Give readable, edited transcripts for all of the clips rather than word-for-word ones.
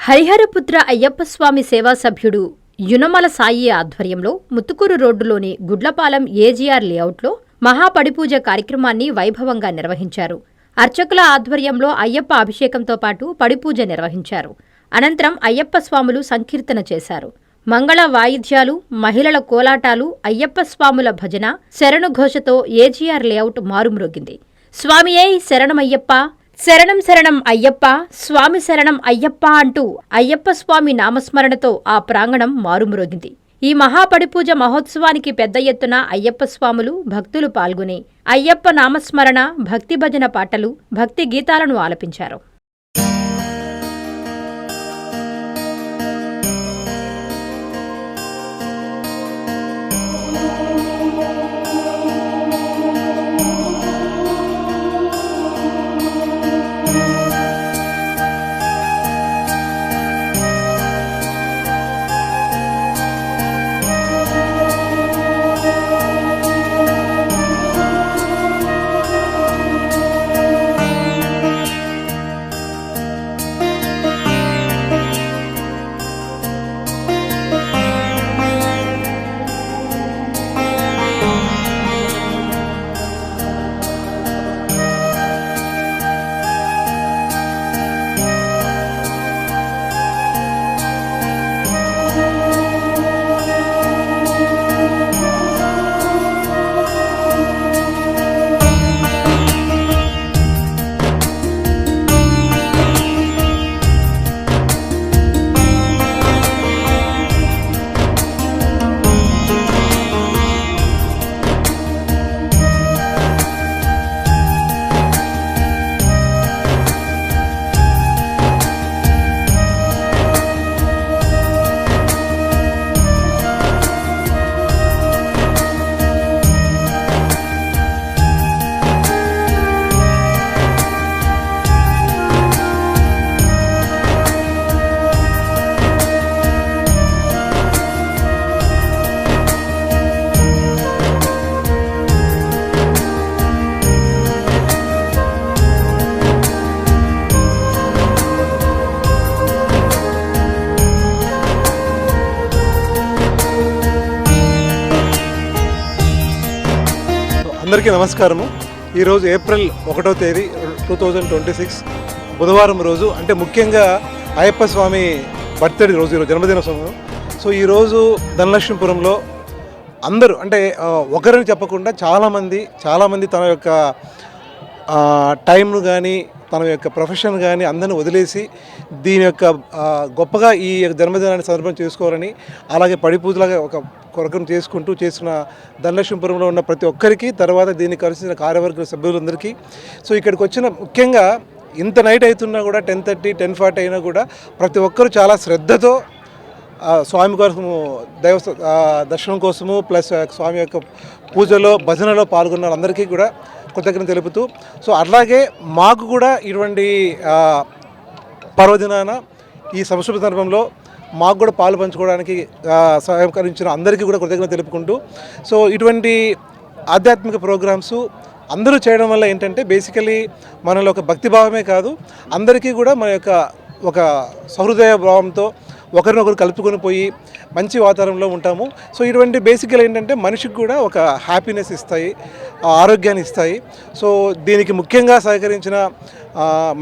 హరిహరపుత్ర అయ్యప్ప స్వామి సేవా సభ్యుడు యునమల సాయి ఆధ్వర్యంలో ముత్తుకూరు రోడ్డులోని గుడ్లపాలెం ఏజీఆర్ లేఅవుట్లో మహాపడిపూజ కార్యక్రమాన్ని వైభవంగా నిర్వహించారు. అర్చకుల ఆధ్వర్యంలో అయ్యప్ప అభిషేకంతో పాటు పడిపూజ నిర్వహించారు. అనంతరం అయ్యప్ప స్వాములు సంకీర్తన చేశారు. మంగళ వాయిద్యాలు, మహిళల కోలాటాలు, అయ్యప్ప స్వాముల భజన, శరణుఘోషతో ఏజీఆర్ లేఅవుట్ మారుమ్రోగింది. స్వామియే శరణమయ్యప్ప, శరణం శరణం అయ్యప్ప, స్వామి శరణం అయ్యప్ప అంటూ అయ్యప్ప స్వామి నామస్మరణతో ఆ ప్రాంగణం మారుమ్రోగింది. ఈ మహాపడిపూజ మహోత్సవానికి పెద్ద ఎత్తున అయ్యప్ప స్వాములు, భక్తులు పాల్గొని అయ్యప్ప నామస్మరణ, భక్తి భజన పాటలు, భక్తి గీతాలను ఆలపించారు. అందరికీ నమస్కారము. ఈరోజు ఏప్రిల్ 1వ తేదీ 2026 బుధవారం రోజు, అంటే ముఖ్యంగా అయ్యప్ప స్వామి బర్త్డే రోజు, ఈరోజు జన్మదిన సమయం. సో ఈరోజు ధనలక్ష్మీపురంలో అందరూ, అంటే ఒకరిని చెప్పకుండా చాలామంది తన యొక్క టైంను కానీ తన యొక్క ప్రొఫెషన్ కానీ అందరిని వదిలేసి దీని యొక్క గొప్పగా ఈ జన్మదినాన్ని సందర్భం చేసుకోవాలని, అలాగే పడిపూజలాగా ఒక కొరకం చేసుకుంటూ చేసిన ధనలక్ష్మీపురంలో ఉన్న ప్రతి ఒక్కరికి, తర్వాత దీన్ని కలిసిన కార్యవర్గ సభ్యులందరికీ. సో ఇక్కడికి వచ్చిన ముఖ్యంగా ఇంత నైట్ అవుతున్నా కూడా 10:30, 10:40 అయినా కూడా ప్రతి ఒక్కరూ చాలా శ్రద్ధతో స్వామి కోసము దర్శనం కోసము, ప్లస్ స్వామి యొక్క పూజలో భజనలో పాల్గొన్న అందరికీ కూడా కృతజ్ఞత తెలుపుతూ, సో అలాగే మాకు కూడా ఇటువంటి పర్వదినాన ఈ సంశుభ సందర్భంలో మాకు కూడా పాలు పంచుకోవడానికి సహకరించిన అందరికీ కూడా కృతజ్ఞత తెలుపుకుంటూ, సో ఇటువంటి ఆధ్యాత్మిక ప్రోగ్రామ్స్ అందరూ చేయడం వల్ల ఏంటంటే బేసికలీ మనలో ఒక భక్తిభావమే కాదు, అందరికీ కూడా మన యొక్క ఒక సహృదయ భావంతో ఒకరినొకరు కలుపుకొని పోయి మంచి వాతావరణంలో ఉంటాము. సో ఇటువంటి బేసిక్గా ఏంటంటే మనిషికి కూడా ఒక హ్యాపీనెస్ ఇస్తాయి, ఆరోగ్యాన్ని ఇస్తాయి. సో దీనికి ముఖ్యంగా సహకరించిన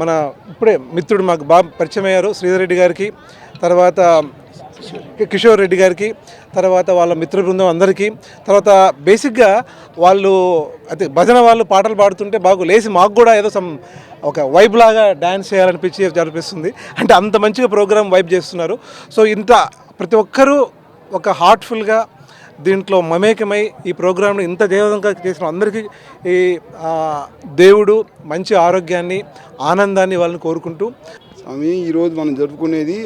మన ఇప్పుడే మిత్రుడు మాకు బాగా పరిచయం అయ్యారు, శ్రీధర్ రెడ్డి గారికి, తర్వాత కిషోర్ రెడ్డి గారికి, తర్వాత వాళ్ళ మిత్ర బృందం అందరికీ, తర్వాత బేసిక్గా వాళ్ళు అయితే భజన వాళ్ళు పాటలు పాడుతుంటే బాగు లేచి మాకు కూడా ఏదో ఒక వైబ్ లాగా డ్యాన్స్ చేయాలనిపిస్తుంది. అంటే అంత మంచిగా ప్రోగ్రామ్ వైబ్ చేస్తున్నారు. సో ఇంత ప్రతి ఒక్కరూ ఒక హార్ట్ఫుల్గా దీంట్లో మమేకమై ఈ ప్రోగ్రామ్ను ఇంత దేవంగా చేసిన అందరికీ ఈ దేవుడు మంచి ఆరోగ్యాన్ని, ఆనందాన్ని వాళ్ళని కోరుకుంటూ, స్వామి ఈరోజు మనం జరుపుకునేది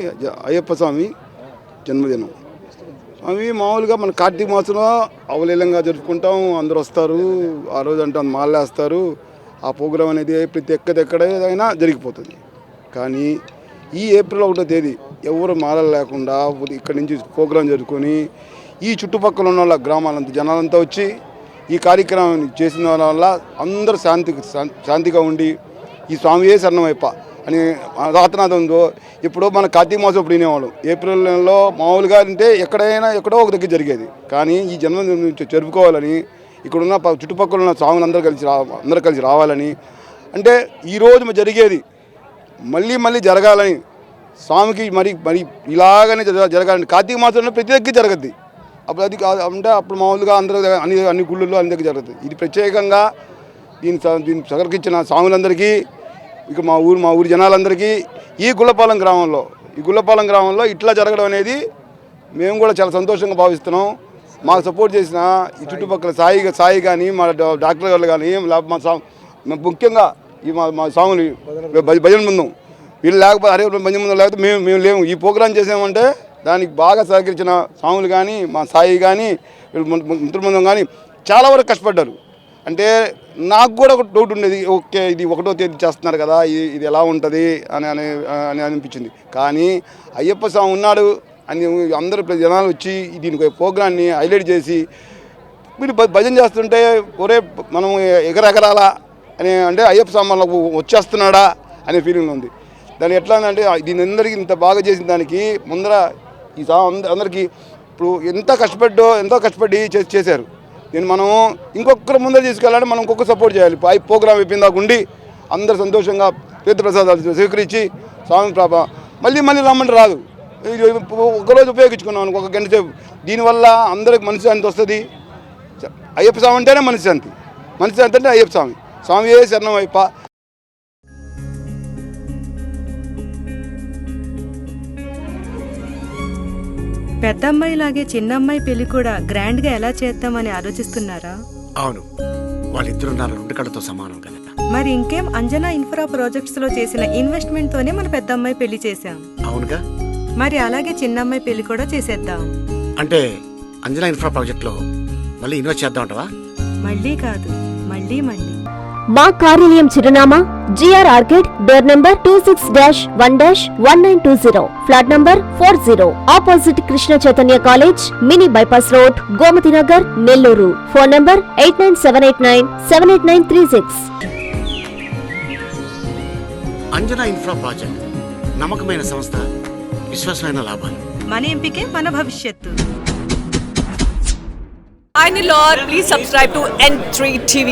అయ్యప్ప స్వామి జన్మదినం. అవి మామూలుగా మన కార్తీక మాసంలో అవలీలంగా జరుపుకుంటాం, అందరూ వస్తారు, ఆ రోజు అంటే మాలేస్తారు, ఆ ప్రోగ్రాం అనేది ప్రతి ఎక్కడైనా జరిగిపోతుంది. కానీ ఈ ఏప్రిల్ 1వ తేదీ ఎవరు మాలలు లేకుండా ఇక్కడి నుంచి ప్రోగ్రాం జరుపుకొని ఈ చుట్టుపక్కల ఉన్న వాళ్ళ గ్రామాలంతా జనాలంతా వచ్చి ఈ కార్యక్రమం చేసిన వల్ల అందరూ శాంతిగా ఉండి ఈ స్వామియే శరణమయ్యప్ప అని రాతనాథం ఉందో. ఇప్పుడు మన కార్తీక మాసం ఇప్పుడు వినేవాళ్ళం. ఏప్రిల్ నెలలో మామూలుగా అంటే ఎక్కడో ఒక దగ్గర జరిగేది. కానీ ఈ జన్మదినం జరుపుకోవాలని ఇక్కడున్న చుట్టుపక్కల ఉన్న స్వాములు అందరూ కలిసి రావాలని, అంటే ఈరోజు జరిగేది మళ్ళీ జరగాలని స్వామికి మరి ఇలాగనే జరగాలని కార్తీక మాసంలో ప్రతి దగ్గర జరగద్ది. అప్పుడు అది అంటే అప్పుడు మామూలుగా అందరూ అన్ని గుళ్ళల్లో అన్ని దగ్గర జరుగుతుంది. ఇది ప్రత్యేకంగా దీన్ని సహకరించిన స్వాములందరికీ, ఇక మా ఊరి జనాలందరికీ, ఈ గుళ్ళపాలెం గ్రామంలో ఇట్లా జరగడం అనేది మేము కూడా చాలా సంతోషంగా భావిస్తున్నాం. మాకు సపోర్ట్ చేసిన ఈ చుట్టుపక్కల సాయి కానీ, మా డాక్టర్ గారు కానీ, ముఖ్యంగా ఈ మా స్వాములు భజన బృందం వీళ్ళు లేకపోతే భజన బృందం లేకపోతే మేము లేము. ఈ ప్రోగ్రాం చేసామంటే దానికి బాగా సహకరించిన స్వాములు కానీ, మా సాయి కానీ, మిత్రబృందం కానీ చాలా వరకు కష్టపడ్డారు. అంటే నాకు కూడా ఒక డౌట్ ఉండేది, ఓకే ఇది 1వ తేదీ చేస్తున్నారు కదా, ఇది ఎలా ఉంటుంది అని అనిపించింది. కానీ అయ్యప్ప స్వామి ఉన్నాడు అని అందరూ జనాలు వచ్చి దీనికి ప్రోగ్రాన్ని హైలైట్ చేసి మీరు భజన చేస్తుంటే ఒరే మనం ఎగరాలా అని, అంటే అయ్యప్ప స్వామి మనకు వచ్చేస్తున్నాడా అనే ఫీలింగ్ ఉంది. దాని ఎట్లా అంటే దీని అందరికీ ఇంత బాగా చేసిన దానికి ముందర ఈ అందరికీ ఇప్పుడు ఎంతో కష్టపడి చేశారు. దీన్ని మనం ఇంకొకరు ముందర తీసుకెళ్ళాలని మనం ఇంకొక సపోర్ట్ చేయాలి. ఆ ప్రోగ్రాం అయిపోయిన దాకా ఉండి అందరు సంతోషంగా తీర్థప్రసాదాలు స్వీకరించి స్వామి మళ్ళీ రమ్మంటే రాదు. ఒకరోజు ఉపయోగించుకున్నాను, 1 గంట సేపు. దీనివల్ల అందరికి మనశ్శాంతి వస్తుంది. అయ్యప్ప స్వామి అంటేనే మనశ్శాంతి అంటే అయ్యప్ప స్వామి ఏ శరణం అయ్యప్ప. పెద్దమ్మాయిలాగే చిన్నమ్మాయి పెళ్లి కూడా గ్రాండ్ గా ఎలా చేద్దామని ఆలోచిస్తున్నారా? అవును, వాళ్ళిద్దరు నా 2 కళ్ళతో సమానం కదా. మరి ఇంకేం, అంజనా ఇన్ఫ్రా ప్రాజెక్ట్స్ లో చేసిన ఇన్వెస్ట్మెంట్ తోనే మన పెద్దమ్మాయి పెళ్లి చేశాం. అవునుగా, మరి అలాగే చిన్నమ్మాయి పెళ్లి కూడా చేసేద్దాం. అంటే అంజనా ఇన్ఫ్రా ప్రాజెక్ట్ లో మళ్ళీ ఇన్వెస్ట్ చేద్దాం అంటవా? మళ్ళీ కాదు, మళ్ళీ మా కార్యాలయం చిరునామా GR orchid, door number 26-1-1920, flat number 40, opposite Krishna Chaitanya college, mini bypass road, Gomathi Nagar, Nellore. Phone number 8978978936. Anjana infra project నమ్మకమైన సంస్థ, విశ్వాసమైన లాభాలు. మన ఎంపికే మన భవిష్యత్తు. Hi Nilor, please subscribe to N3 TV.